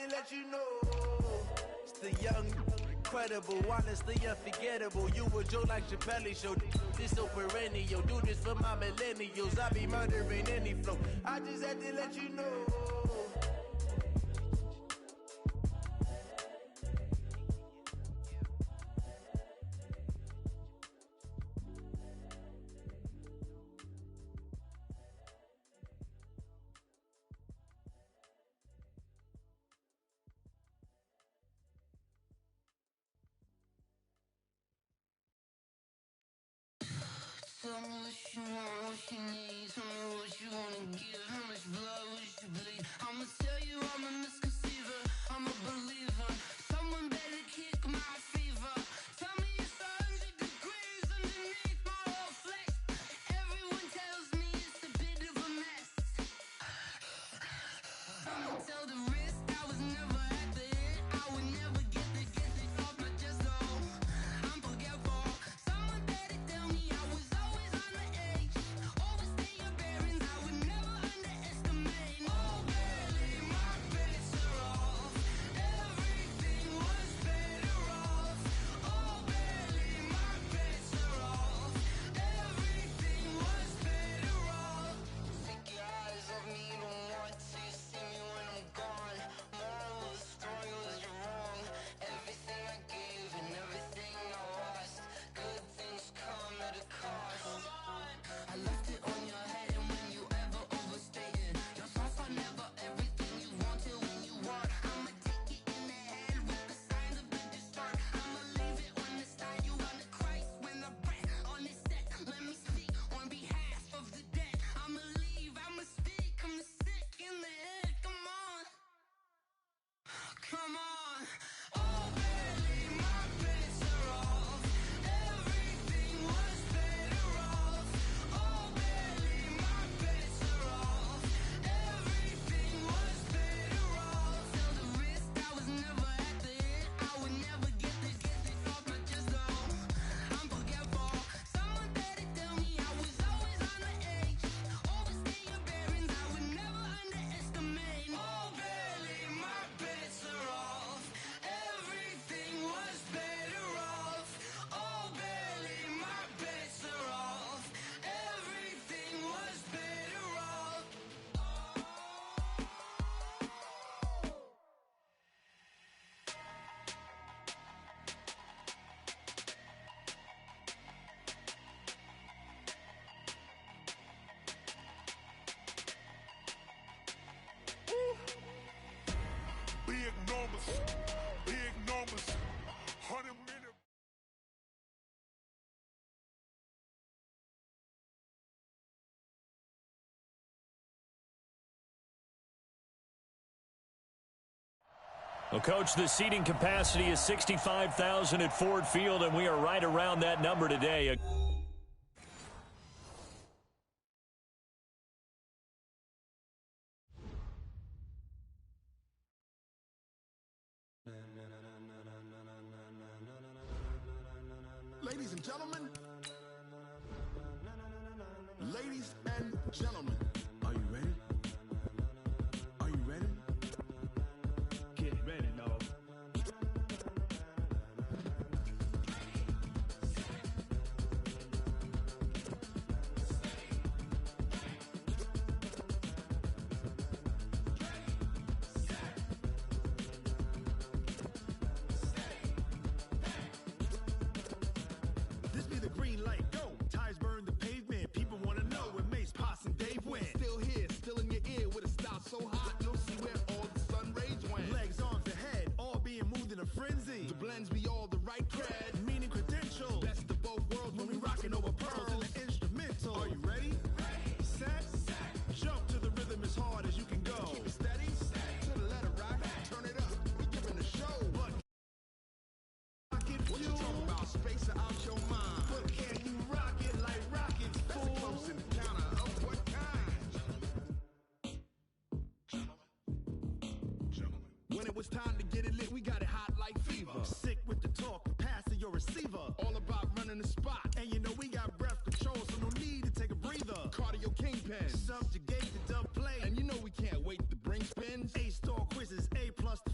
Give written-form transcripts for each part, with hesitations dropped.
to let you know. It's the young, incredible, honestly unforgettable. You a Joe like Chappelle show. This so perennial. Do this for my millennials. I be murdering any flow. I just had to let you know. Tell me what you want, what you need. Tell me what you wanna give. How much blood would you bleed? I'ma tell you I'm a misconceiver. I'm a believer. Someone better kick my fever. Tell me it's 100 degrees underneath my whole flesh. Everyone tells me it's a bit of a mess. I'ma tell the risk I was never at the hit. I would never get it off my chest though. I'm forgetful. Someone better tell me I was always on the edge. Overstay your bearings, I would never underestimate. Oh, barely, my bets are off. Everything was better off. Oh, barely, my bets are off. Everything was better off. Take your eyes off me, don't want to see me when I'm gone. Moral of the story was you're wrong. Everything I gave and everything I lost. Good things come at a cost. I left it on your head, and when you ever overstated, your thoughts are never everything you wanted when you want. I'ma take it in the head with the signs of the distort. I'ma leave it on the side. You run the Christ when the breath on this set. Let me speak on behalf of the dead. I'ma leave, I'ma speak. I'm the sick in the head. Come on, come on. Oh, barely, my bets are off. Everything was better off. Oh, barely, my bets are off. Everything was better off. Tell the risk I was never at the hit. I would never get it off my chest though. I'm forgetful. Someone better tell me I was always on the edge. Overstay your bearings, I would never underestimate. Oh, barely, my bets are off. Everything was better off. Oh, barely, my bets are off. Everything was better off. Big numbers, 100-minute. Well, Coach, the seating capacity is 65,000 at Ford Field, and we are right around that number today. Ladies and gentlemen, ladies and gentlemen, are you ready? Are you ready? Get ready, dog. This be the green light, go. Tires burn the pavement. People wanna know when Mace, Potts, and Dave went. Still here, still in your ear with a style so hot, you'll see where all the sun rage went. Legs, arms, the head, all being moved in a frenzy. The blends be all the right cred, meaning credentials. Best of both worlds when we rockin' over pearls in the instrumental. Are you ready? Set, jump to the rhythm as hard as you can go. Keep it steady, to the letter right. Turn it up, we giving the show. But what you talking about? Space out your mind. But can you rock it like rockets? That's a close encounter of what kind? Gentlemen. When it was time to get it lit, we got it hot like fever. Sick with the talk, pass to your receiver. All about running the spot. And you know we got breath control, so no need to take a breather. Cardio kingpin, subjugate the dub play. And you know we can't wait to bring spins. A-star quizzes, A+ the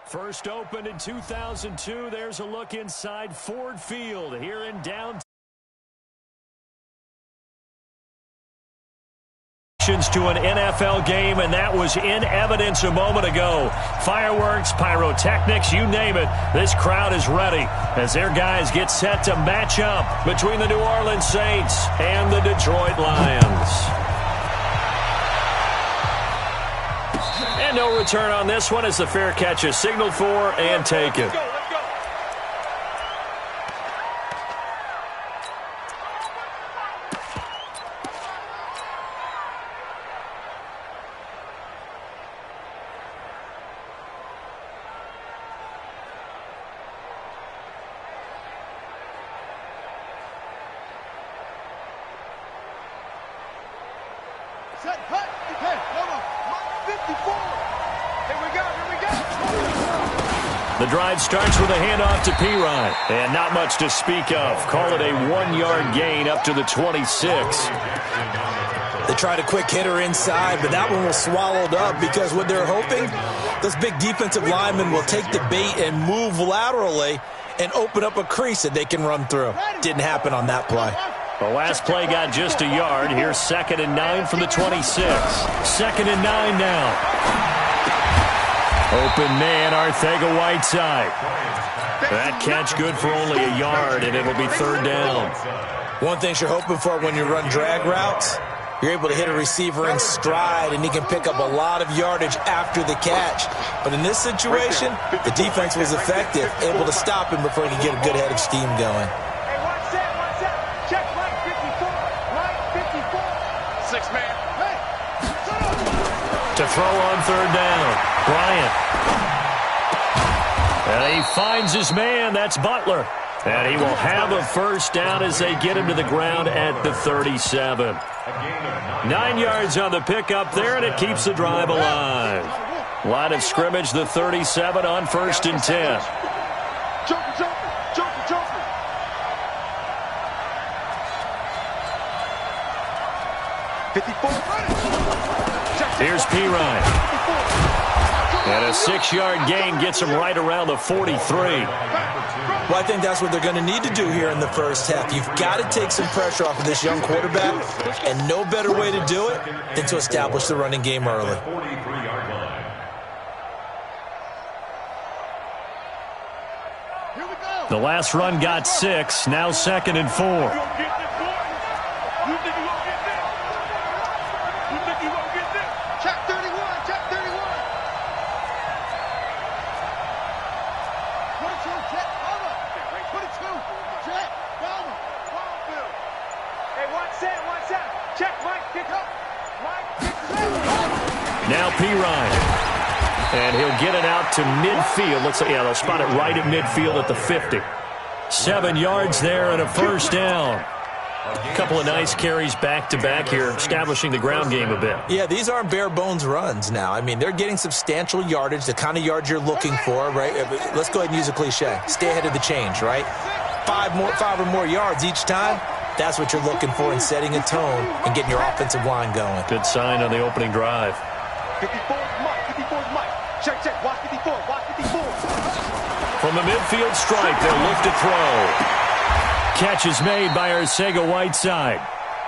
First opened in 2002. There's a look inside Ford Field here in downtown. To an NFL game, and that was in evidence a moment ago. Fireworks, pyrotechnics, you name it. This crowd is ready as their guys get set to match up between the New Orleans Saints and the Detroit Lions. And no return on this one as the fair catch is signaled for and taken. The drive starts with a handoff to P-Ryan, and not much to speak of. Call it a 1-yard gain up to the 26. They tried a quick hitter inside, but that one was swallowed up because what they're hoping, those big defensive linemen will take the bait and move laterally and open up a crease that they can run through. Didn't happen on that play. The last play got just a yard. Here's 2nd and 9 from the 26. 2nd and 9 now. Open man, Arcega-Whiteside. That catch good for only a yard, and it'll be 3rd down. One thing you're hoping for when you run drag routes, you're able to hit a receiver in stride, and he can pick up a lot of yardage after the catch. But in this situation, the defense was effective, able to stop him before he could get a good head of steam going. Hey, watch that. Check Mike 54. Mike 54. 6-man. Hey, to throw on 3rd down. Bryant. And he finds his man. That's Butler. And he will have a 1st down as they get him to the ground at the 37. 9 yards on the pickup there, and it keeps the drive alive. Line of scrimmage, the 37 on 1st and 10. Junkie. Here's P-Ryan. And a 6-yard gain gets him right around the 43. Well, I think that's what they're going to need to do here in the first half. You've got to take some pressure off of this young quarterback, and no better way to do it than to establish the running game early. The last run got 6, now 2nd and 4. Now P-Ryan. And he'll get it out to midfield. Looks like, yeah, they'll spot it right at midfield at the 50. 7 yards there and a 1st down. A couple of nice carries back-to-back here, establishing the ground game a bit. Yeah, these aren't bare-bones runs now. I mean, they're getting substantial yardage, the kind of yards you're looking for, right? Let's go ahead and use a cliche. Stay ahead of the change, right? 5 or more yards each time. That's what you're looking for in setting a tone and getting your offensive line going. Good sign on the opening drive. 54's Mike. Check. Watch 54. From the midfield stripe, they'll look to throw. Catch is made by Arcega-Whiteside.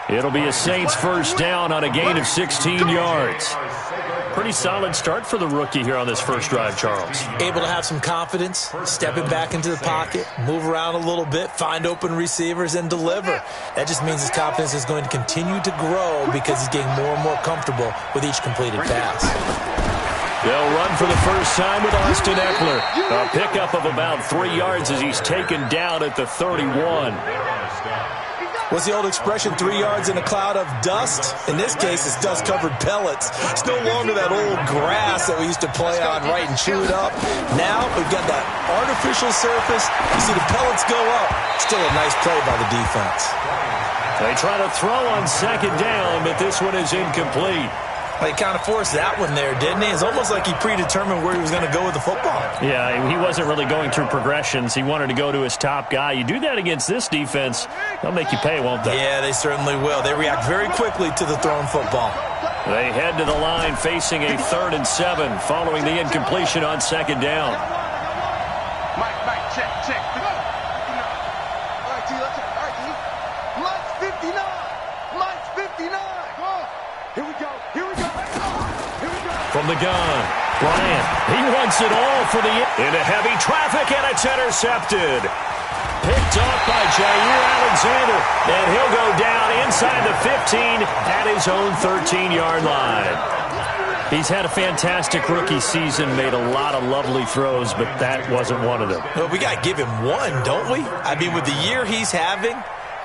It'll be a Saints 1st down on a gain of 16 yards. Pretty solid start for the rookie here on this first drive, Charles. Able to have some confidence, stepping back into the pocket, move around a little bit, find open receivers, and deliver. That just means his confidence is going to continue to grow because he's getting more and more comfortable with each completed pass. They'll run for the first time with Austin Eckler. A pickup of about 3 yards as he's taken down at the 31. What's the old expression, 3 yards in a cloud of dust? In this case, it's dust-covered pellets. It's no longer that old grass that we used to play on, right, and chew it up. Now we've got that artificial surface. You see the pellets go up. Still a nice play by the defense. They try to throw on 2nd down, but this one is incomplete. Well, he kind of forced that one there, didn't he? It's almost like he predetermined where he was going to go with the football. Yeah, he wasn't really going through progressions. He wanted to go to his top guy. You do that against this defense, they'll make you pay, won't they? Yeah, they certainly will. They react very quickly to the thrown football. They head to the line facing a 3rd and 7 following the incompletion on 2nd down. Mike, check. All right, T, let's check. All right, T. Mike's 59. Here we go. From the gun, Bryant, he wants it all for the into heavy traffic, and it's intercepted. Picked off by Jair Alexander, and he'll go down inside the 15 at his own 13-yard line. He's had a fantastic rookie season, made a lot of lovely throws, but that wasn't one of them. Well, we got to give him one, don't we? I mean, with the year he's having,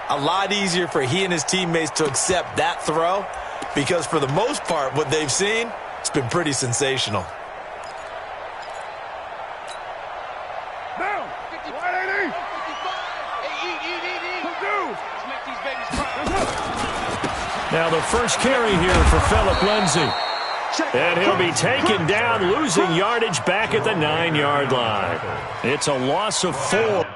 a lot easier for he and his teammates to accept that throw, because for the most part, what they've seen, it's been pretty sensational. Down. 180. 55. Now the first carry here for Phillip Lindsay. And he'll be taken down, losing yardage back at the 9-yard line. It's a loss of 4.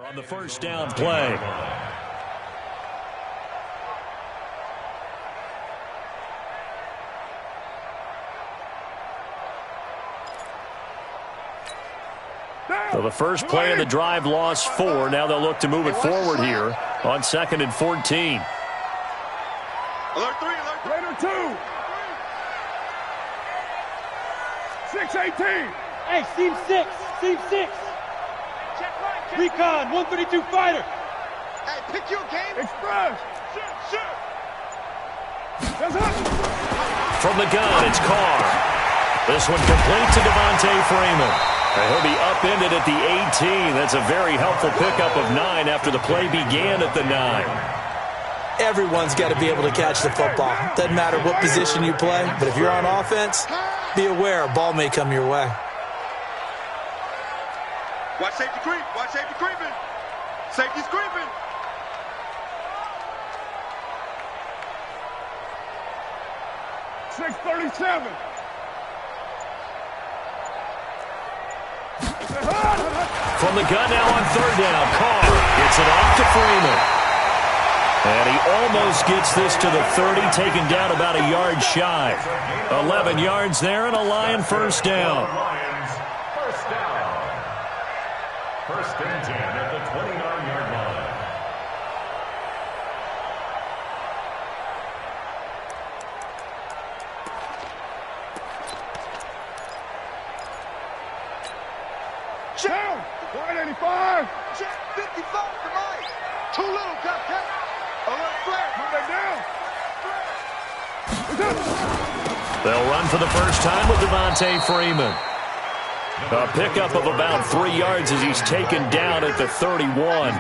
On the first down play. So the first play of the drive lost 4. Now they'll look to move it forward here on 2nd and 14. Alert 3. Raider 2. 6-18. Hey, Team 6. Recon, 132 fighter. Hey, pick your game. Express. Shoot. That's it. From the gun, it's Carr. This one complete to Devontae Freeman. And he'll be upended at the 18. That's a very helpful pickup of 9 after the play began at the 9. Everyone's got to be able to catch the football. Doesn't matter what position you play, but if you're on offense, be aware a ball may come your way. Watch safety creep. Creeping. Safety's creeping. $637. From the gun now on 3rd down. Carr gets it off to Freeman. And he almost gets this to the 30, taken down about a yard shy. 11 yards there and a Lion first down. First and 10 at the 29-yard line. Down. 185. Check 55 for Mike. Too little, Captain. Alert flare. Move that down. They'll run for the first time with Devontae Freeman. A pickup of about 3 yards as he's taken down at the 31.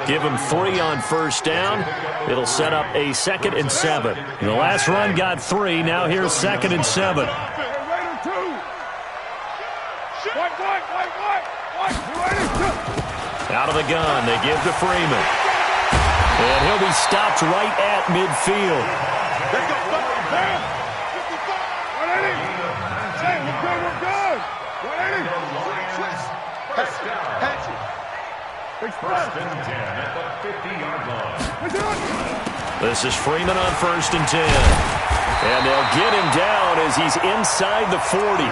Give him 3 on first down. It'll set up a 2nd and 7. The last run got 3. Now here's 2nd and 7. Out of the gun, they give to Freeman. And he'll be stopped right at midfield. First and 10 at the 50-yard line. This is Freeman on 1st and 10. And they'll get him down as he's inside the 40.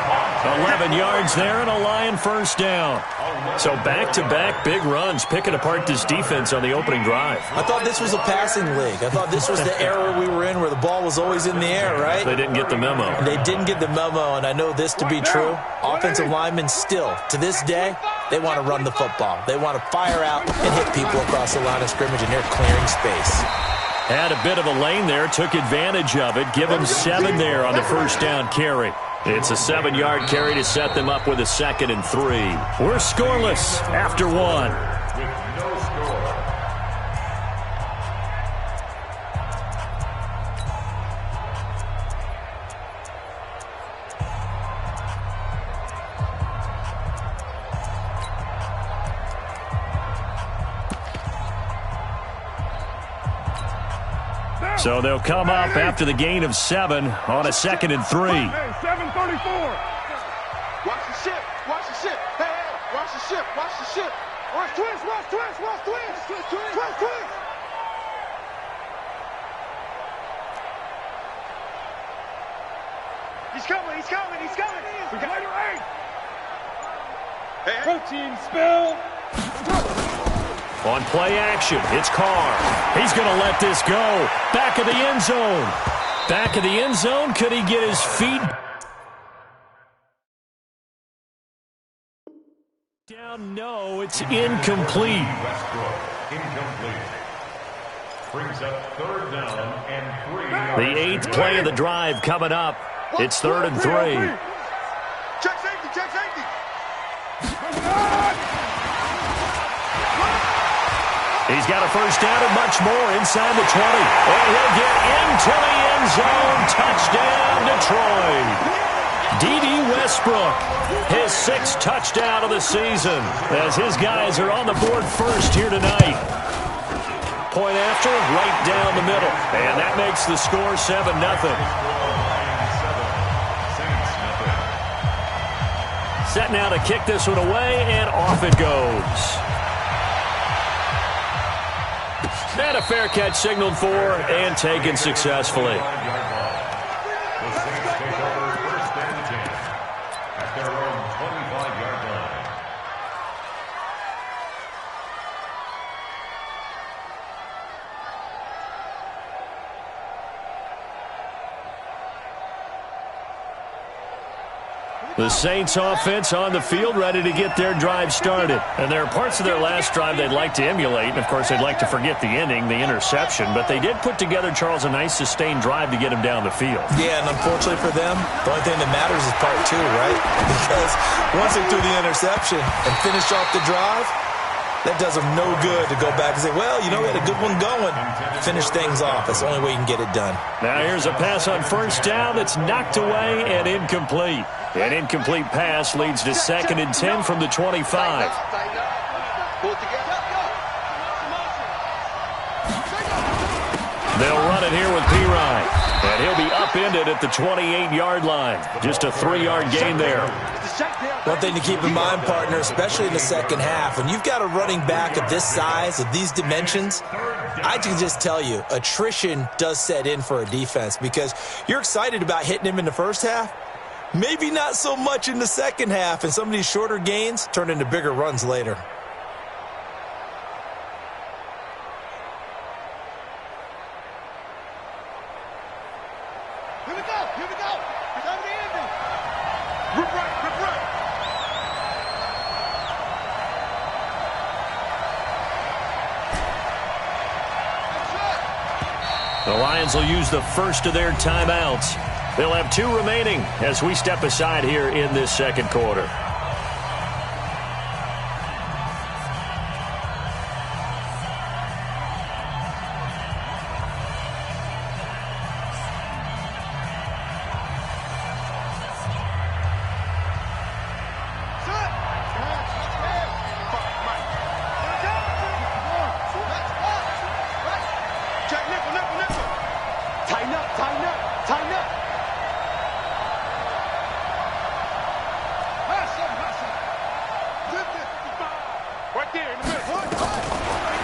11 yards there and a Lion first down. So back-to-back big runs, picking apart this defense on the opening drive. I thought this was a passing league. I thought this was the era we were in where the ball was always in the air, right? They didn't get the memo. They didn't get the memo, and I know this to be true. Offensive linemen still, to this day, they want to run the football. They want to fire out and hit people across the line of scrimmage, and they're clearing space. Had a bit of a lane there, took advantage of it. Give him 7 there on the first down carry. It's a 7-yard carry to set them up with a 2nd and 3. We're scoreless after 1. With no score. So they'll come up after the gain of 7 on a 2nd and 3. Hey, 7:34. Watch the ship. Watch the ship. Hey, hey, watch the ship. Watch the ship. Watch twist. Watch twist. Watch twist. Twist, twist. Twist, twist. He's coming. He's coming. He's coming. We got later 8. Hey, hey. Protein spill. On play action, it's Carr. He's going to let this go. Back of the end zone. Back of the end zone. Could he get his feet down? No, it's incomplete. Incomplete. Brings up 3rd down and 3. The 8th play of the drive coming up. It's 3rd and 3. Check safety. Check safety. He's got a first down and much more inside the 20. And he'll get into the end zone. Touchdown, Detroit. D.D. Westbrook, his 6th touchdown of the season, as his guys are on the board first here tonight. Point after, right down the middle. And that makes the score 7-0. Set now to kick this one away, and off it goes. And a fair catch signaled for and taken successfully. The Saints take over 1st and 10 at their own 25-yard line. The Saints offense on the field, ready to get their drive started. And there are parts of their last drive they'd like to emulate. And, of course, they'd like to forget the ending, the interception. But they did put together, Charles, a nice sustained drive to get him down the field. Yeah, and unfortunately for them, the only thing that matters is part 2, right? Because once they threw the interception and finished off the drive, that does them no good to go back and say, well, you know, we had a good one going. Finish things off. That's the only way you can get it done. Now here's a pass on first down that's knocked away and incomplete. An incomplete pass leads to 2nd and 10 from the 25. Pull it together. They'll run it here with P-Ryan. And he'll be upended at the 28-yard line. Just a 3-yard gain there. One thing to keep in mind, partner, especially in the second half, when you've got a running back of this size, of these dimensions, I can just tell you, attrition does set in for a defense because you're excited about hitting him in the first half. Maybe not so much in the second half, and some of these shorter gains turn into bigger runs later. Here we go. Here we go. It's on the ending. Rip right. Rip right. The Lions will use the first of their timeouts. They'll have 2 remaining as we step aside here in this second quarter.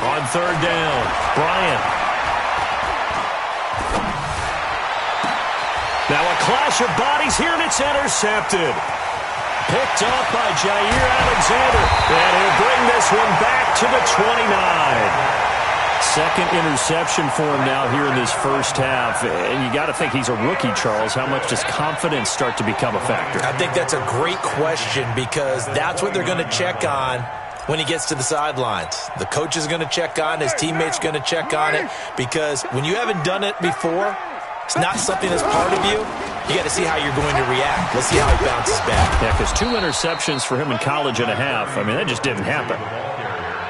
On 3rd down, Bryant. Now a clash of bodies here, and it's intercepted. Picked off by Jair Alexander. And he'll bring this one back to the 29. 2nd interception for him now here in this first half. And you got to think he's a rookie, Charles. How much does confidence start to become a factor? I think that's a great question because that's what they're going to check on when he gets to the sidelines. The coach is going to check on, his teammates going to check on it, because when you haven't done it before, it's not something that's part of you. You got to see how you're going to react. Let's see how he bounces back. Yeah, because 2 interceptions for him in college and a half. I mean, that just didn't happen.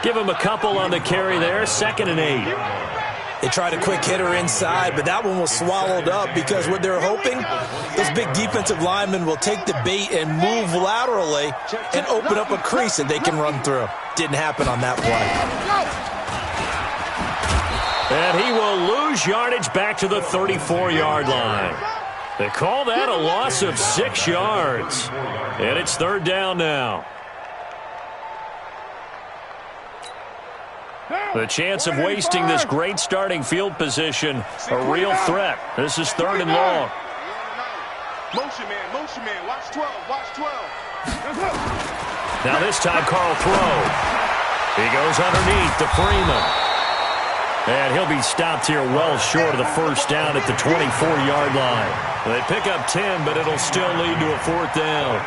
Give him a couple on the carry there, 2nd and 8. They tried a quick hitter inside, but that one was swallowed up because what they're hoping, those big defensive linemen will take the bait and move laterally and open up a crease that they can run through. Didn't happen on that play. And he will lose yardage back to the 34-yard line. They call that a loss of 6 yards. And it's third down now. The chance of wasting this great starting field position, a real threat. This is third and long. Motion man, watch 12, watch 12. Now this time, Carl throw. He goes underneath to Freeman. And he'll be stopped here well short of the first down at the 24-yard line. They pick up 10, but it'll still lead to a fourth down.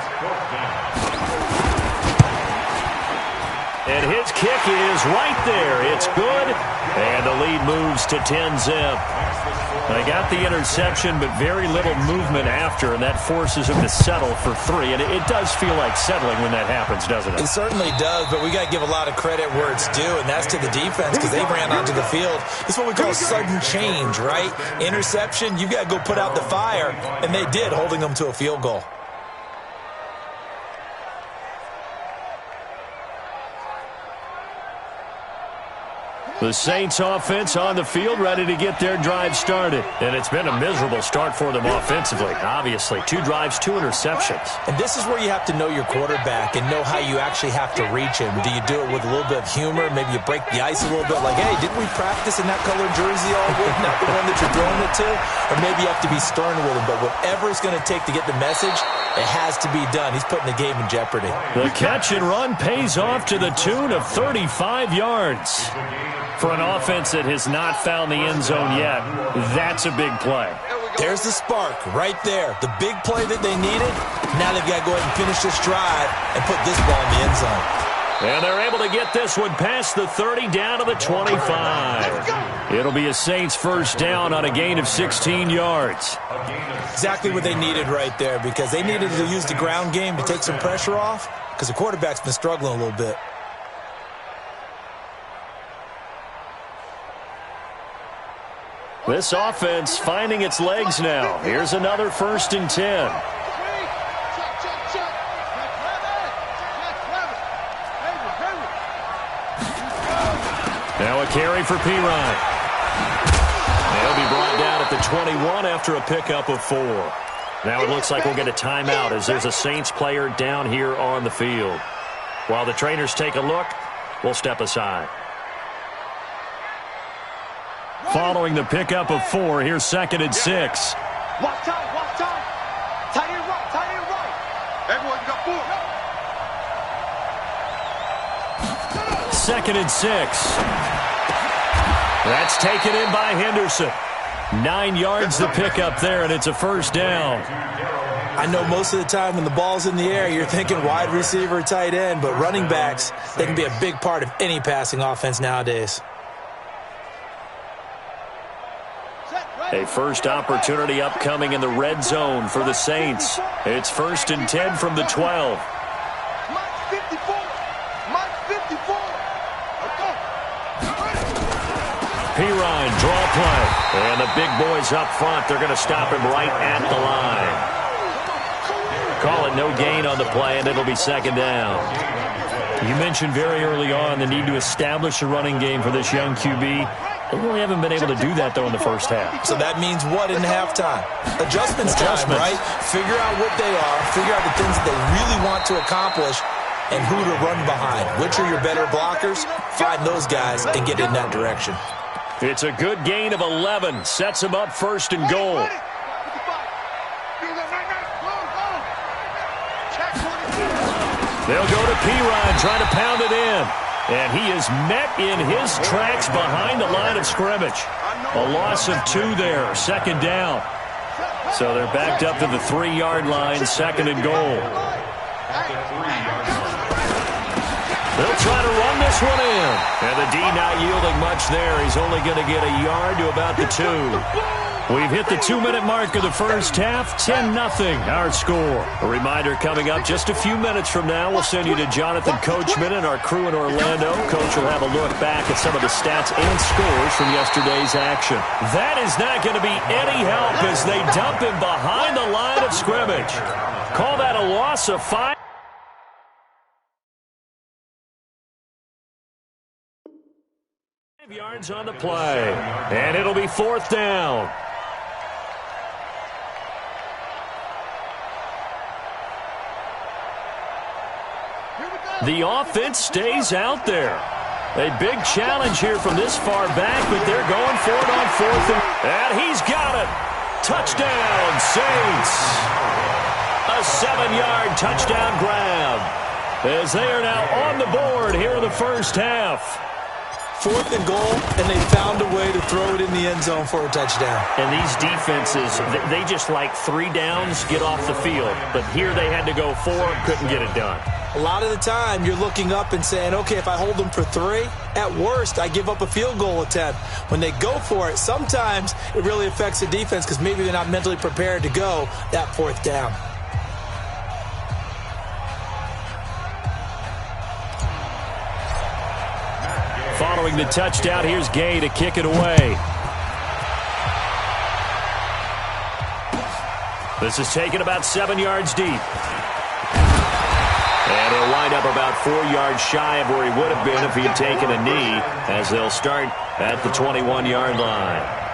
And his kick is right there. It's good. And the lead moves to 10-zip. They got the interception, but very little movement after, and that forces him to settle for 3. And it does feel like settling when that happens, doesn't it? It certainly does, but we got to give a lot of credit where it's due, and that's to the defense because they ran onto the field. It's what we call sudden change, right? Interception, you got to go put out the fire, and they did, holding them to a field goal. The Saints offense on the field, ready to get their drive started. And it's been a miserable start for them offensively, obviously. 2 drives, 2 interceptions. And this is where you have to know your quarterback and know how you actually have to reach him. Do you do it with a little bit of humor? Maybe you break the ice a little bit, like, hey, didn't we practice in that colored jersey all week? Not the one that you're throwing it to? Or maybe you have to be stern with him. But whatever it's going to take to get the message, it has to be done. He's putting the game in jeopardy. The catch and run pays off to the tune of 35 yards. For an offense that has not found the end zone yet, that's a big play. There's the spark right there. The big play that they needed. Now they've got to go ahead and finish this drive and put this ball in the end zone. And they're able to get this one past the 30 down to the 25. It'll be a Saints first down on a gain of 16 yards. Exactly what they needed right there because they needed to use the ground game to take some pressure off because the quarterback's been struggling a little bit. This offense finding its legs now. Here's another 1st and 10. Now a carry for Pirine. They'll be brought down at the 21 after a pickup of 4. Now it looks like we'll get a timeout as there's a Saints player down here on the field. While the trainers take a look, we'll step aside. Following the pickup of 4, here's 2nd and 6. Watch time, watch time. Tight end right. Everyone got 4. 2nd and 6. That's taken in by Henderson. 9 yards the pickup there, and it's a first down. I know most of the time when the ball's in the air, you're thinking wide receiver, tight end, but running backs, they can be a big part of any passing offense nowadays. A first opportunity upcoming in the red zone for the Saints. It's 1st and 10 from the 12. Mike 54. Pirine, draw play. And the big boys up front, they're going to stop him right at the line. Call it no gain on the play, and it'll be 2nd down. You mentioned very early on the need to establish a running game for this young QB. They really haven't been able to do that, though, in the first half. So that means what in halftime? Adjustments time, right? Figure out what they are, figure out the things that they really want to accomplish, and who to run behind. Which are your better blockers? Find those guys and get in that direction. It's a good gain of 11. Sets them up 1st and goal. They'll go to Pirine, trying to pound it in. And he is met in his tracks behind the line of scrimmage. A loss of 2 there, 2nd down. So they're backed up to the 3-yard line, 2nd and goal. They'll try to run this one in. And the D not yielding much there. He's only going to get a yard to about the 2. We've hit the 2-minute mark of the first half, 10-0 our score. A reminder coming up just a few minutes from now, we'll send you to Jonathan Coachman and our crew in Orlando. Coach will have a look back at some of the stats and scores from yesterday's action. That is not going to be any help as they dump him behind the line of scrimmage. Call that a loss of 5. 5 yards on the play, and it'll be 4th down. The offense stays out there. A big challenge here from this far back, but they're going for it on 4th. And he's got it. Touchdown, Saints. A 7-yard touchdown grab, as they are now on the board here in the first half. 4th and goal, and they found a way to throw it in the end zone for a touchdown. And these defenses, they just like 3 downs, get off the field. But here they had to go 4, couldn't get it done. A lot of the time, you're looking up and saying, okay, if I hold them for 3, at worst, I give up a field goal attempt. When they go for it, sometimes it really affects the defense because maybe they're not mentally prepared to go that 4th down. Following the touchdown, here's Gay to kick it away. This is taken about 7 yards deep. And he'll wind up about 4 yards shy of where he would have been if he had taken a knee, as they'll start at the 21-yard line.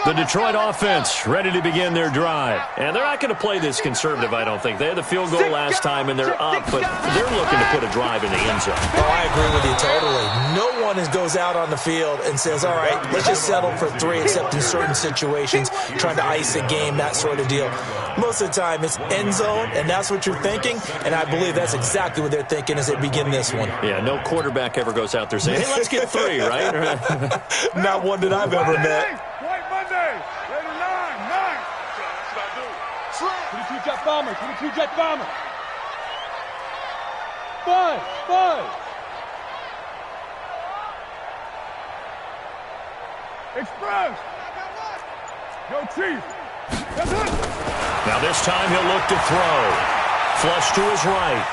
The Detroit offense ready to begin their drive. And they're not going to play this conservative, I don't think. They had the field goal last time, and they're up, but they're looking to put a drive in the end zone. Oh, I agree with you totally. No one goes out on the field and says, all right, let's just settle for 3, except in certain situations, trying to ice a game, that sort of deal. Most of the time, it's end zone, and that's what you're thinking, and I believe that's exactly what they're thinking as they begin this one. Yeah, no quarterback ever goes out there saying, hey, let's get 3, right? Not one that I've ever met. White Monday. Later 9. 22 jet bomber. 22 jet bomber. 5. Express. Go Chief. That's it. Now this time he'll look to throw. Flush to his right.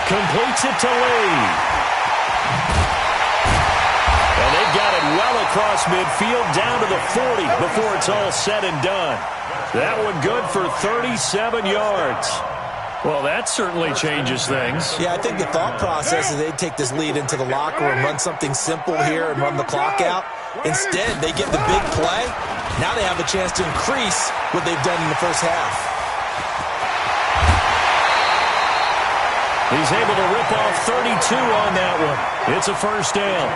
Completes it to Lee. And they've got it well across midfield down to the 40 before it's all said and done. That one good for 37 yards. Well, that certainly changes things. Yeah, I think the thought process is they'd take this lead into the locker room, run something simple here and run the clock out. Instead, they get the big play. Now they have a chance to increase what they've done in the first half. He's able to rip off 32 on that one. It's a first down.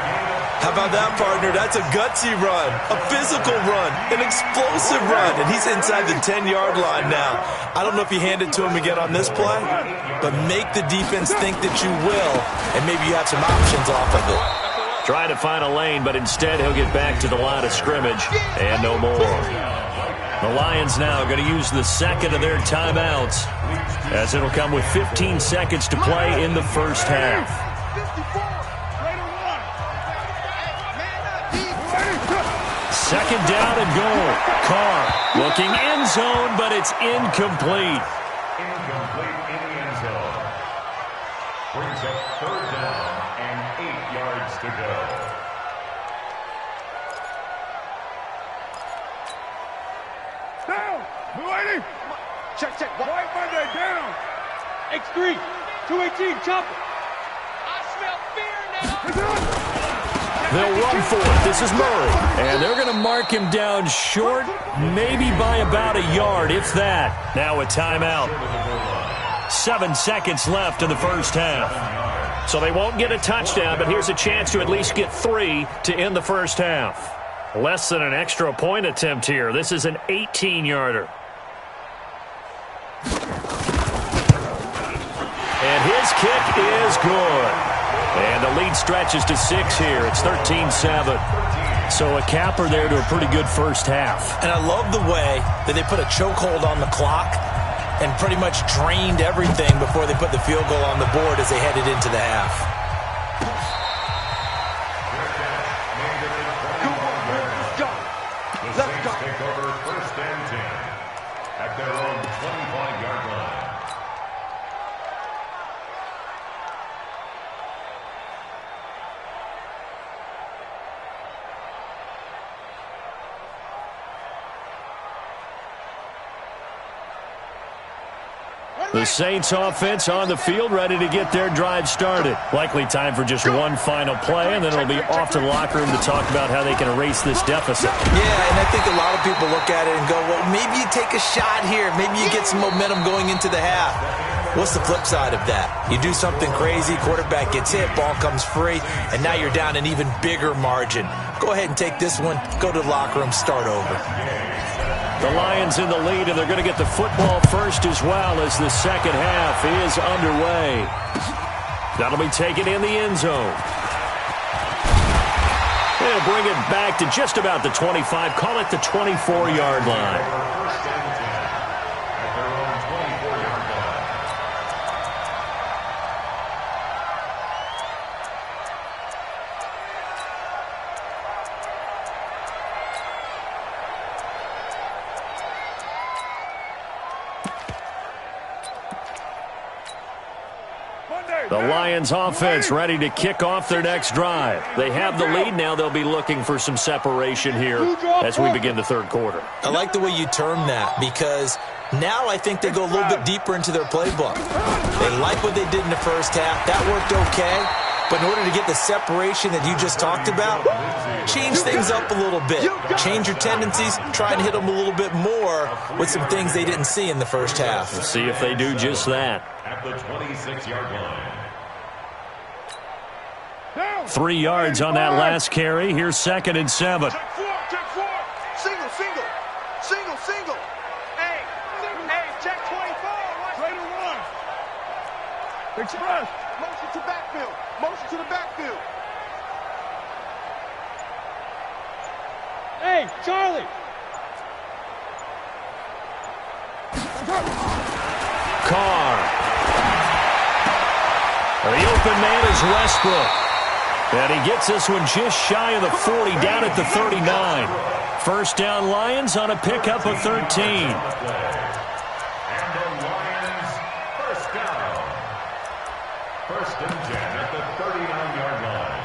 How about that, partner? That's a gutsy run, a physical run, an explosive run, and he's inside the 10-yard line now. I don't know if you hand it to him again on this play, but make the defense think that you will, and maybe you have some options off of it. Trying to find a lane, but instead he'll get back to the line of scrimmage, and no more. The Lions now going to use the second of their timeouts, as it'll come with 15 seconds to play in the first half. Second down and goal. Carr looking end zone, but it's incomplete. Incomplete in the end zone. Brings up 3rd down and 8 yards to go. Down. Waiting. Check. White Monday down. X3. 218. Chopper. I smell fear now. They'll run for it. This is Murray. And they're going to mark him down short, maybe by about a yard, if that. Now a timeout. 7 seconds left in the first half. So they won't get a touchdown, but here's a chance to at least get 3 to end the first half. Less than an extra point attempt here. This is an 18-yarder. And his kick is good. And the lead stretches to 6 here. It's 13-7. So a capper there to a pretty good first half. And I love the way that they put a chokehold on the clock and pretty much drained everything before they put the field goal on the board as they headed into the half. The Saints take over 1st and 10 at their own 25-yard line. The Saints offense on the field, ready to get their drive started. Likely time for just one final play, and then it'll be off to the locker room to talk about how they can erase this deficit. Yeah, and I think a lot of people look at it and go, well, maybe you take a shot here. Maybe you get some momentum going into the half. What's the flip side of that? You do something crazy, quarterback gets hit, ball comes free, and now you're down an even bigger margin. Go ahead and take this one, go to the locker room, start over. The Lions in the lead, and they're going to get the football first as well as the second half is underway. That'll be taken in the end zone. They'll bring it back to just about the 25, call it the 24-yard line. The Lions offense ready to kick off their next drive. They have the lead. Now they'll be looking for some separation here as we begin the third quarter. I like the way you term that because now I think they go a little bit deeper into their playbook. They like what they did in the first half. That worked okay. But in order to get the separation that you just talked about, change things up a little bit. Change your tendencies. Try and hit them a little bit more with some things they didn't see in the first half. We'll see if they do just that. At the 26-yard line. 3 yards on that last carry. Here's 2nd and 7. Check four. Single. Hey, check 24. Play to one. Express. Motion to backfield. Motion to the backfield. Hey, Charlie. Carr. The open man is Westbrook. And he gets this one just shy of the 40, down at the 39. First down Lions on a pickup of 13. And the Lions first down. 1st and 10 at the 39-yard line.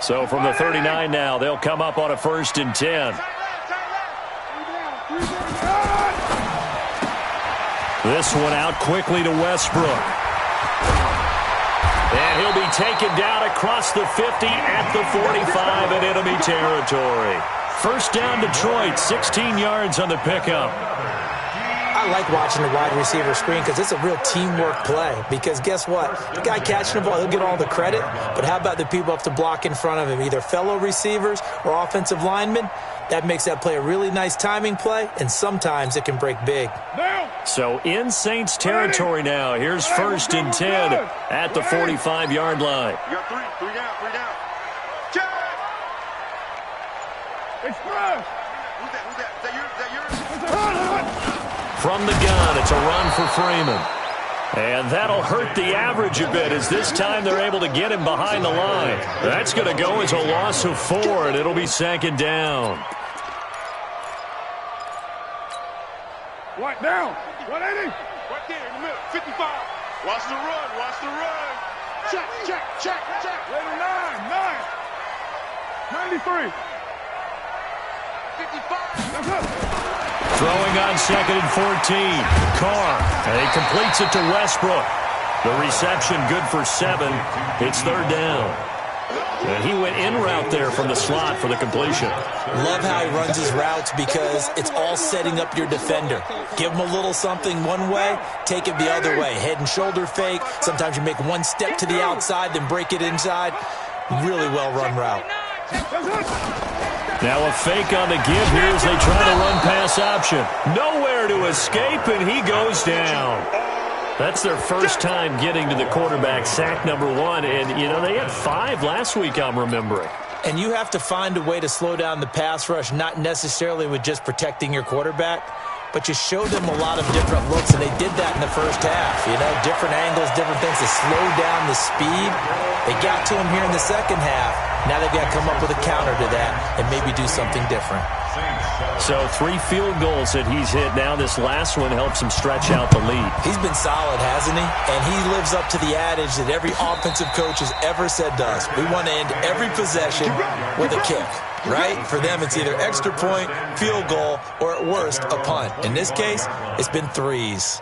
So from the 39 now, they'll come up on a 1st and 10. This one out quickly to Westbrook. And he'll be taken down across the 50 at the 45 in enemy territory. First down Detroit, 16 yards on the pickup. I like watching the wide receiver screen because it's a real teamwork play. Because guess what? The guy catching the ball, he'll get all the credit. But how about the people up to block in front of him, either fellow receivers or offensive linemen? That makes that play a really nice timing play, and sometimes it can break big. So in Saints territory now. Here's 1st and 10 at the 45-yard line. You got three down. Check. Express. Who's that? Is that yours? From the gun, it's a run for Freeman. And that'll hurt the average a bit as this time they're able to get him behind the line. That's going to go as a loss of 4, and it'll be 2nd down. Right down. 180. Right there in the middle. 55. Watch the run. Check. Later 9. 93. 55. Throwing on 2nd and 14. Carr. And he completes it to Westbrook. The reception good for 7. It's 3rd down. And he went in route there from the slot for the completion. Love how he runs his routes because it's all setting up your defender. Give him a little something one way, take it the other way. Head and shoulder fake. Sometimes you make one step to the outside, then break it inside. Really well-run route. Now a fake on the give here as they try to run pass option. Nowhere to escape, and he goes down. That's their first time getting to the quarterback, sack number 1. And, you know, they had 5 last week, I'm remembering. And you have to find a way to slow down the pass rush, not necessarily with just protecting your quarterback, but you show them a lot of different looks, and they did that in the first half. You know, different angles, different things to slow down the speed. They got to him here in the second half. Now they've got to come up with a counter to that and maybe do something different. So 3 field goals that he's hit now. This last one helps him stretch out the lead. He's been solid, hasn't he? And he lives up to the adage that every offensive coach has ever said to us. We want to end every possession with a kick. right? For them, it's either extra point, field goal, or at worst, a punt. In this case, it's been threes.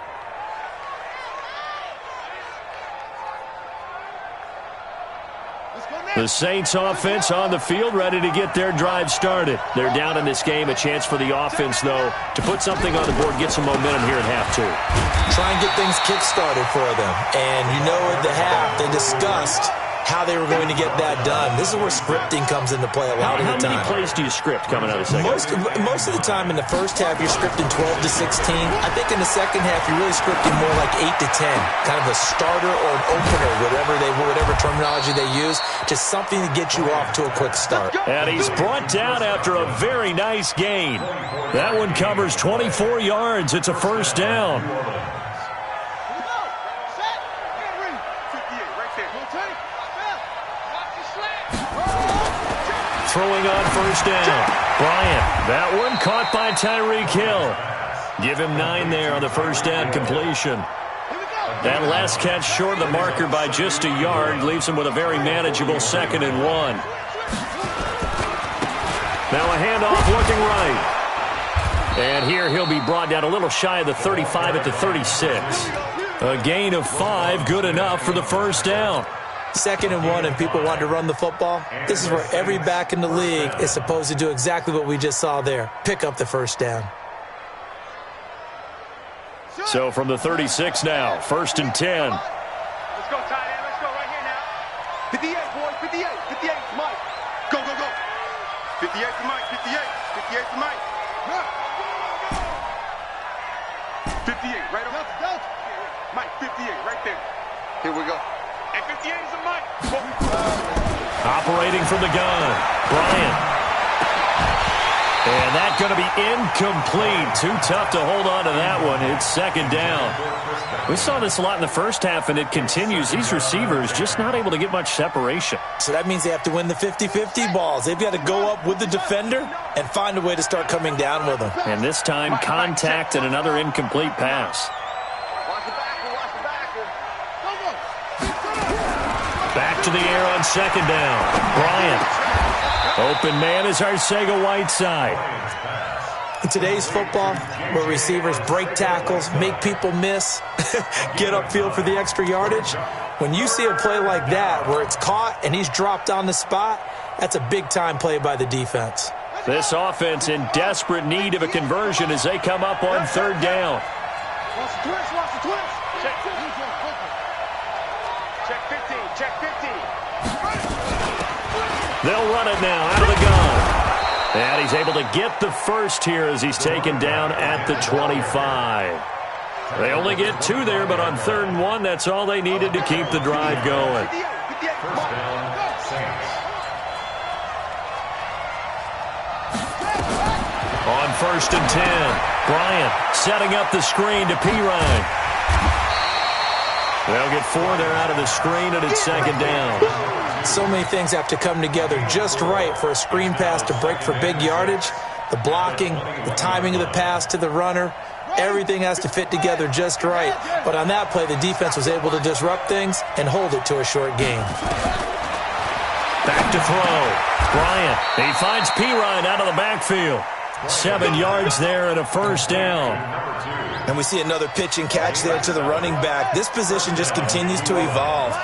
The Saints offense on the field, ready to get their drive started. They're down in this game. A chance for the offense, though, to put something on the board, get some momentum here at half two. Try and get things kick-started for them. And you know at the half, they discussed how they were going to get that done. This is where scripting comes into play a lot of the time. How many plays do you script coming out of the second? Most of the time in the first half, you're scripting 12 to 16. I think in the second half, you're really scripting more like 8 to 10. Kind of a starter or an opener, whatever terminology they use. Just something to get you off to a quick start. And he's brought down after a very nice gain. That one covers 24 yards. It's a first down. Throwing on first down. Bryant. That one caught by Tyreek Hill. Give him 9 there on the first down completion. That last catch short of the marker by just a yard leaves him with a very manageable 2nd and 1. Now a handoff looking right. And here he'll be brought down a little shy of the 35 at the 36. A gain of 5, good enough for the first down. 2nd and 1 and people want to run the football. This is where every back in the league is supposed to do exactly what we just saw there. Pick up the first down. So from the 36 now, 1st and 10. Let's go, tight end. Let's go right here now. 58, boys. 58. 58 for Mike. Go, go, go. 58 for Mike. 58. 58 for Mike. 58, right over. Mike, 58, right there. Here we go. And 58 is a Mike. Operating from the gun, Bryant. And that's going to be incomplete. Too tough to hold on to that one. It's 2nd down. We saw this a lot in the first half, and it continues. These receivers just not able to get much separation. So that means they have to win the 50-50 balls. They've got to go up with the defender and find a way to start coming down with them. And this time, contact and another incomplete pass. Back to the air on 2nd down. Bryant. Open man is Arcega-Whiteside. In today's football, where receivers break tackles, make people miss, get upfield for the extra yardage, when you see a play like that where it's caught and he's dropped on the spot, that's a big-time play by the defense. This offense in desperate need of a conversion as they come up on 3rd down. Check 15. Check 15. They'll run it now out of the gun. And he's able to get the first here as he's taken down at the 25. They only get 2 there, but on 3rd and 1, that's all they needed to keep the drive going. First down, Saints. On 1st and 10, Bryant setting up the screen to Pirine. They'll get 4 there out of the screen, and it's 2nd down. So many things have to come together just right for a screen pass to break for big yardage. The blocking, the timing of the pass to the runner, everything has to fit together just right. But on that play, the defense was able to disrupt things and hold it to a short game. Back to throw. Bryant, he finds Pirine out of the backfield. 7 yards there and a first down. And we see another pitch and catch there to the running back. This position just continues to evolve.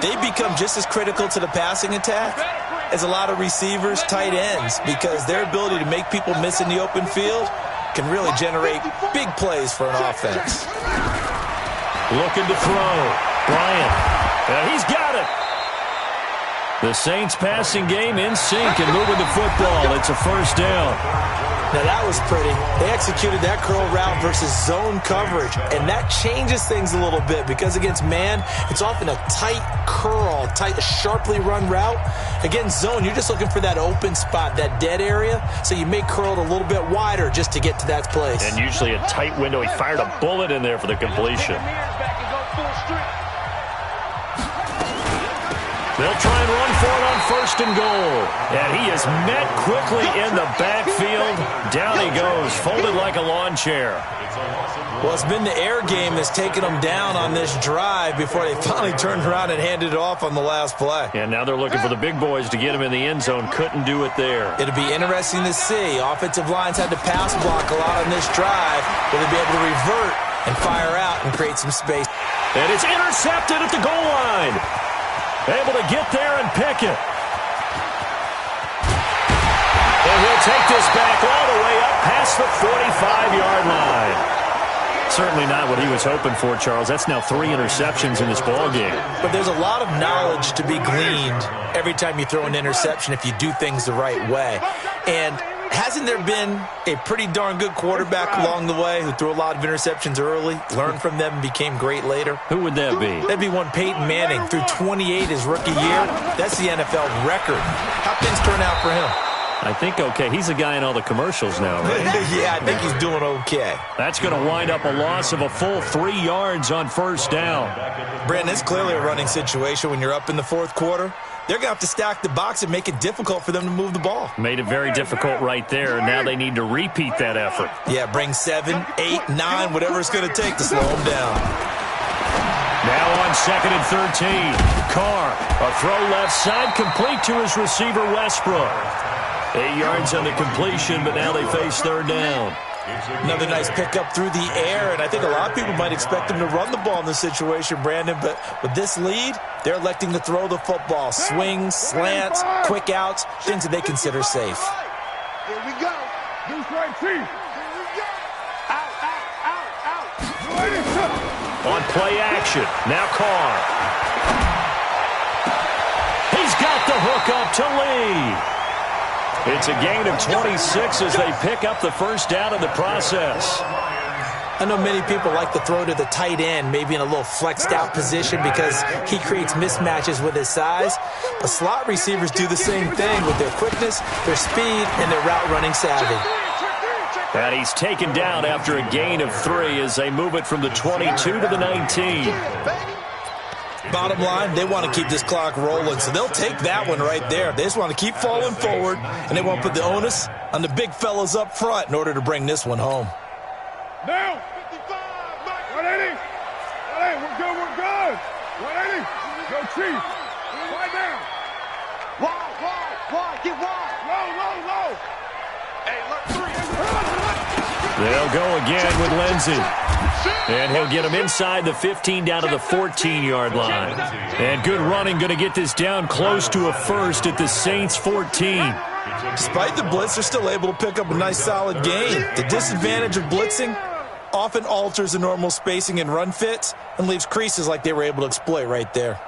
They become just as critical to the passing attack as a lot of receivers, tight ends, because their ability to make people miss in the open field can really generate big plays for an offense. Looking to throw. Bryant. And he's got it. The Saints passing game in sync and moving the football. It's a first down. Now that was pretty. They executed that curl route versus zone coverage, and that changes things a little bit because against man, it's often a tight curl, sharply run route. Against zone, you're just looking for that open spot, that dead area, so you may curl it a little bit wider just to get to that place. And usually a tight window. He fired a bullet in there for the completion. They'll try and run for it on 1st and goal. And he is met quickly in the backfield. Down he goes folded like a lawn chair. Well, it's been the air game that's taken them down on this drive before they finally turned around and handed it off on the last play. And now they're looking for the big boys to get him in the end zone. Couldn't do it there. It'll be interesting to see. Offensive lines had to pass block a lot on this drive. Will they be able to revert and fire out and create some space? And it's intercepted at the goal line. Able to get there and pick it. And he'll take this back all the way up past the 45-yard line. Certainly not what he was hoping for, Charles. That's now 3 interceptions in this ball game. But there's a lot of knowledge to be gleaned every time you throw an interception if you do things the right way. And hasn't there been a pretty darn good quarterback along the way who threw a lot of interceptions early, learned from them, and became great later? Who would that be? That'd be one Peyton Manning. Threw 28 his rookie year. That's the NFL record. How things turn out for him? I think okay. He's a guy in all the commercials now, right? Yeah, I think he's doing okay. That's going to wind up a loss of a full 3 yards on first down. Brandon, it's clearly a running situation when you're up in the fourth quarter. They're going to have to stack the box and make it difficult for them to move the ball. Made it very difficult right there. Now they need to repeat that effort. Yeah, bring 7, 8, 9, whatever it's going to take to slow them down. Now on 2nd and 13. Carr, a throw left side, complete to his receiver, Westbrook. 8 yards on the completion, but now they face third down. Another nice pickup through the air, and I think a lot of people might expect them to run the ball in this situation, Brandon, but with this lead, they're electing to throw the football. Swings, slants, quick outs, things that they consider safe. Here we go. Deuce right, Chief. Here we go. Out. On play action, now Carr. He's got the hook up to Lee. It's a gain of 26 as they pick up the first down in the process. I know many people like to throw to the tight end, maybe in a little flexed out position because he creates mismatches with his size. But slot receivers do the same thing with their quickness, their speed, and their route running savvy. And he's taken down after a gain of 3 as they move it from the 22 to the 19. Bottom line, they want to keep this clock rolling, so they'll take that one right there. They just want to keep falling forward, and they want to put the onus on the big fellas up front in order to bring this one home. Down. 180. 180. We're good. We're good. 180. Go, Chief. Right down. Wide. Get wide. Low. Hey, look, 3. They'll go again with Lindsey. And he'll get him inside the 15 down to the 14-yard line. And good running, going to get this down close to a first at the Saints 14. Despite the blitz, they're still able to pick up a nice solid gain. The disadvantage of blitzing often alters the normal spacing and run fits and leaves creases like they were able to exploit right there.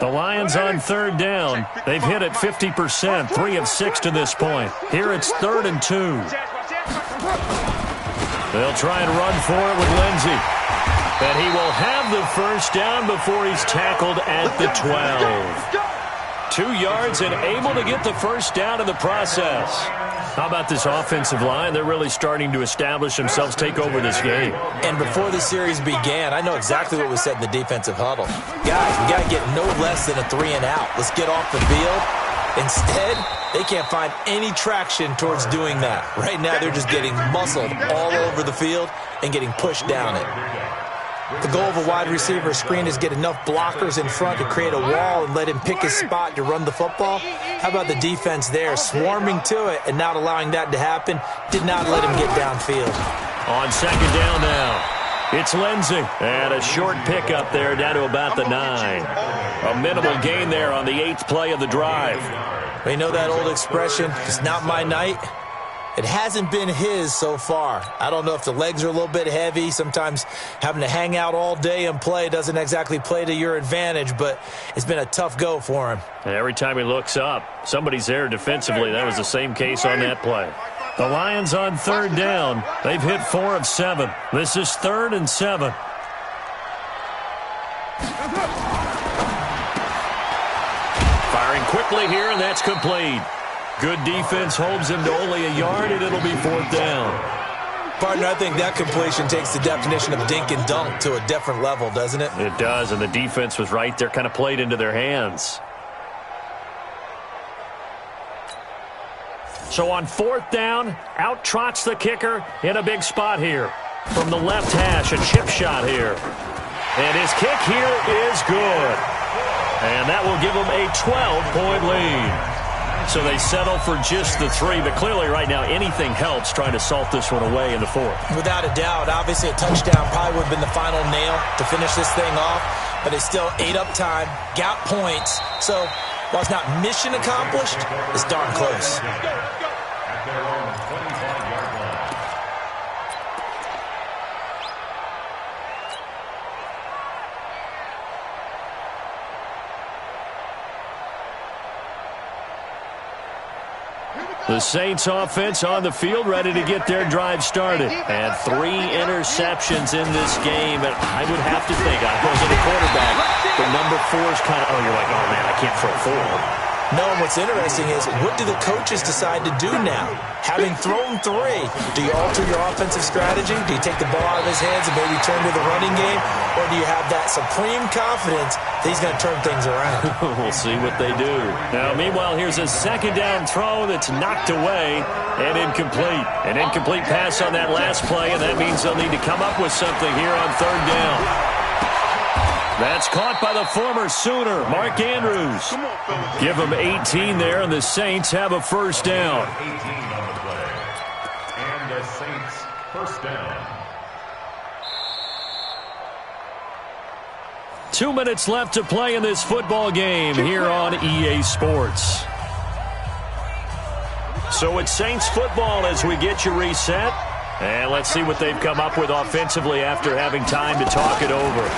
The Lions on third down. They've hit it 50%, 3 of 6 to this point. Here it's 3rd and 2. They'll try and run for it with Lindsey. And he will have the first down before he's tackled at the 12. 2 yards and able to get the first down in the process. How about this offensive line? They're really starting to establish themselves, take over this game. And before the series began, I know exactly what was said in the defensive huddle. Guys, we got to get no less than a 3 and out. Let's get off the field. Instead, they can't find any traction towards doing that. Right now, they're just getting muscled all over the field and getting pushed down it. The goal of a wide receiver screen is get enough blockers in front to create a wall and let him pick his spot to run the football. How about the defense there, swarming to it and not allowing that to happen? Did not let him get downfield. On 2nd down now. It's Lindsey. And a short pickup there down to about the 9. A minimal gain there on the 8th play of the drive. We know that old expression, it's not my night. It hasn't been his so far. I don't know if the legs are a little bit heavy. Sometimes having to hang out all day and play doesn't exactly play to your advantage, but it's been a tough go for him. And every time he looks up, somebody's there defensively. That was the same case on that play. The Lions on 3rd down. They've hit 4 of 7. This is 3rd and 7. Firing quickly here, and that's complete. Good defense holds him to only a yard, and it'll be 4th down. Partner, I think that completion takes the definition of dink and dunk to a different level, doesn't it? It does, and the defense was right there, kind of played into their hands. So on 4th down, out trots the kicker in a big spot here. From the left hash, a chip shot here. And his kick here is good. And that will give them a 12-point lead. So they settle for just the 3, but clearly right now anything helps trying to salt this one away in the 4th. Without a doubt, obviously a touchdown probably would have been the final nail to finish this thing off, but they still ate up time, got points. So while it's not mission accomplished, it's darn close. At their own 25-yard line. The Saints offense on the field, ready to get their drive started. And 3 interceptions in this game. And I would have to think, I wasn't a quarterback, but number 4 is kind of, you're like, oh, man, I can't throw 4. No, and what's interesting is, what do the coaches decide to do now? Having thrown 3, do you alter your offensive strategy? Do you take the ball out of his hands and maybe turn to the running game? Or do you have that supreme confidence that he's going to turn things around? We'll see what they do. Now, meanwhile, here's a 2nd down throw that's knocked away and incomplete. An incomplete pass on that last play, and that means they'll need to come up with something here on 3rd down. That's caught by the former Sooner, Mark Andrews. Give him 18 there, and the Saints have a 1st down. 18 on the play. And the Saints 1st down. 2 minutes left to play in this football game here on EA Sports. So it's Saints football as we get you reset. And let's see what they've come up with offensively after having time to talk it over.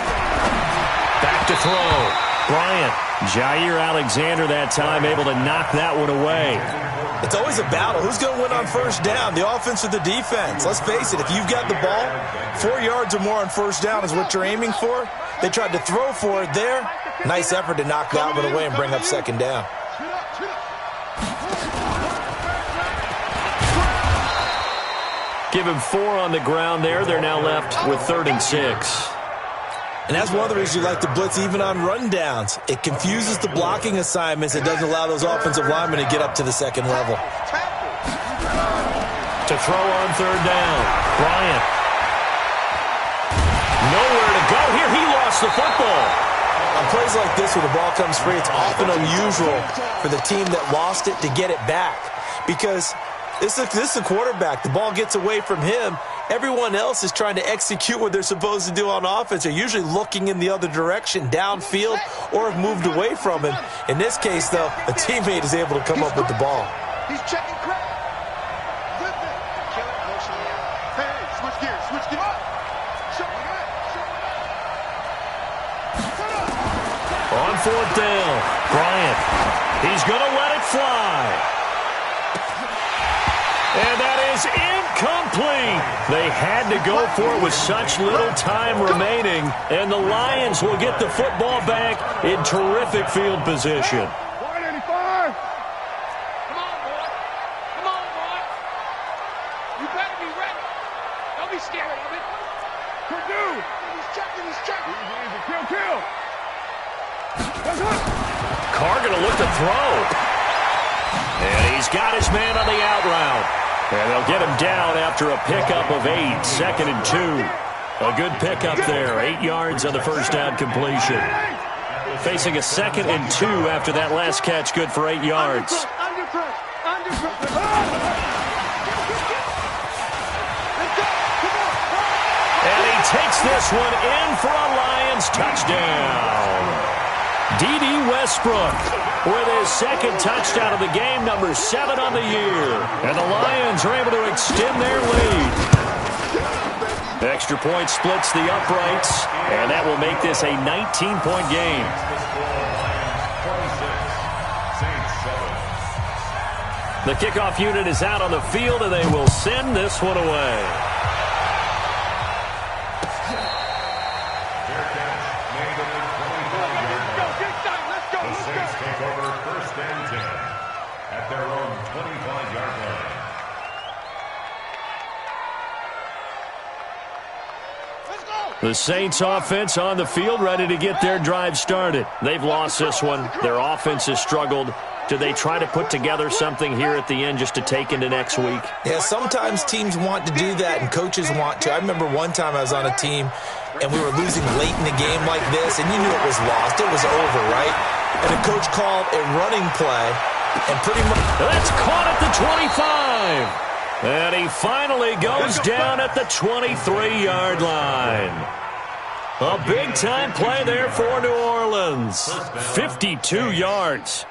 Back to throw. Bryant. Jair Alexander that time able to knock that one away. It's always a battle. Who's going to win on 1st down, the offense or the defense? Let's face it, if you've got the ball, 4 yards or more on 1st down is what you're aiming for. They tried to throw for it there. Nice effort to knock that one away and bring up 2nd down. Give him 4 on the ground there. They're now left with 3rd and 6. And that's one of the reasons you like to blitz even on rundowns. It confuses the blocking assignments. It doesn't allow those offensive linemen to get up to the 2nd level. To throw on 3rd down. Bryant. Nowhere to go here. He lost the football. On plays like this where the ball comes free, it's often unusual for the team that lost it to get it back. Because this is a quarterback. The ball gets away from him. Everyone else is trying to execute what they're supposed to do on offense. They're usually looking in the other direction, downfield, or have moved away from him. In this case, though, a teammate is able to come up with the ball. He's checking crack. Hey, switch gears, switch gears. On 4th down, Bryant. He's going to let it fly. And that is incomplete. They had to go for it with such little time remaining. And the Lions will get the football back in terrific field position. 185. Come on, boy. Come on, boy. You better be ready. Don't be scared of it. Purdue. He's checking, he's checking. Easy, kill. Carr going to look to throw. And he's got his man on the out route. And they'll get him down after a pickup of 8, 2nd and 2. A good pickup there, 8 yards on the 1st down completion. Facing a 2nd and 2 after that last catch, good for 8 yards. Under pressure. And he takes this one in for a Lions touchdown. D.D. Westbrook with his 2nd touchdown of the game, number 7 on the year. And the Lions are able to extend their lead. Extra point splits the uprights, and that will make this a 19-point game. The kickoff unit is out on the field, and they will send this one away. The Saints take over 1st and 10 at their own 25-yard line. The Saints offense on the field ready to get their drive started. They've lost this one. Their offense has struggled do they try to put together something here at the end just to take into next week? Yeah, sometimes teams want to do that and coaches want to. I remember one time I was on a team and we were losing late in the game like this, and you knew it was lost. It was over, right? And the coach called a running play, and pretty much... That's caught at the 25. And he finally goes down at the 23-yard line. A big-time play there for New Orleans. 52 yards.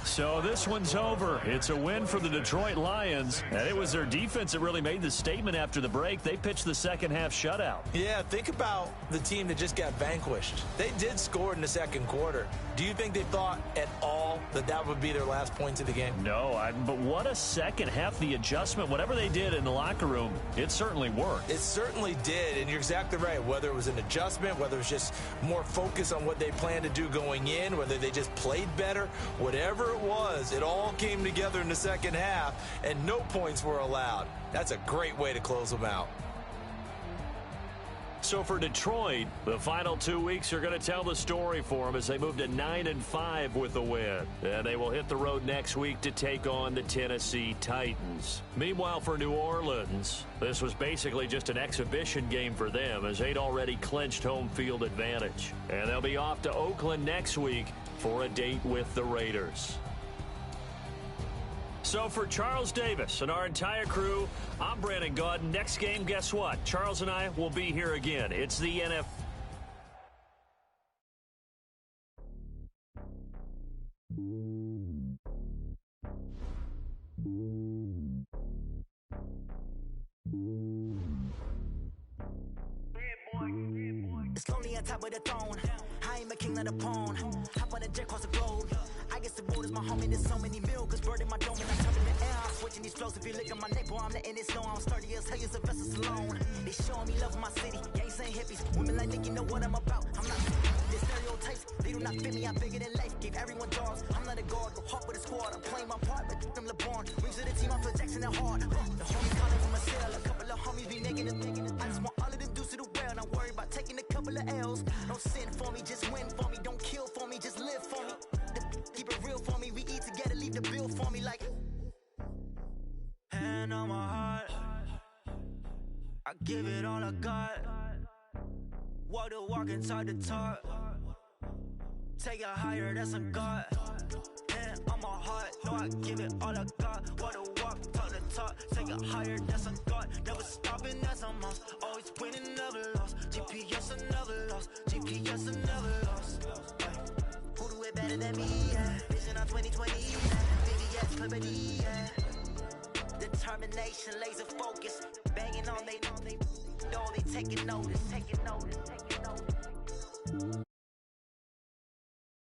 So this one's over. It's a win for the Detroit Lions. And it was their defense that really made the statement after the break. They pitched the second-half shutout. Yeah, think about the team that just got vanquished. They did score in the second quarter. Do you think they thought at all that that would be their last points of the game? No, but what a second half. The adjustment, whatever they did in the locker room, it certainly worked. It certainly did, and you're exactly right. Whether it was an adjustment, whether it was just more focus on what they planned to do going in, whether they just played better, whatever it was, it all came together in the second half, and no points were allowed. That's a great way to close them out. So for Detroit, the final 2 weeks are going to tell the story for them as they move to 9-5 with a win. And they will hit the road next week to take on the Tennessee Titans. Meanwhile, for New Orleans, this was basically just an exhibition game for them as they'd already clinched home field advantage. And they'll be off to Oakland next week for a date with the Raiders. So for Charles Davis and our entire crew, I'm Brandon Gaudin. Next game, guess what? Charles and I will be here again. It's the NFL. It's lonely on top of the throne. I am a king of the pawn. Hop on a jet across the globe. I guess the world is my home and there's so many milk. Bird in my dome and I jump in the air. I'm switching these flows. If you look at my neck, boy, I'm letting it snow. I'm sturdy as hell as a vessel alone. They showing me love in my city. Gangs ain't hippies. Women like think you know what I'm about. I'm not the stereotypes. They do not fit me. I'm bigger than life. Give everyone dogs. I'm not a guard. Go hawk with a squad. I'm playing my part. But them LeBron. Rings to the team. I feel Jackson and hard. The homies calling from a cell. A couple of homies be making it. I just want all of them dudes to do well. Not worry about taking a couple of L's. Don't sin for me. Just win for me. Don't kill for me. Just live for me. Keep it real for me. We eat together. Leave the bill for me like. Hand on my heart. I give it all I got. Walk the walk inside the talk. Take it higher, that's a God. Hand on my heart. No, I give it all I got. Walk the walk, talk the talk. Take it higher, that's a God. Never stopping, that's a must. Always winning, never lost. GPS, I never lost. GPS, I never lost. Who do it better than me? Yeah. Vision on 2020. VVS, Clippity. Yeah. Determination, laser focus. Banging on they know they taking notice.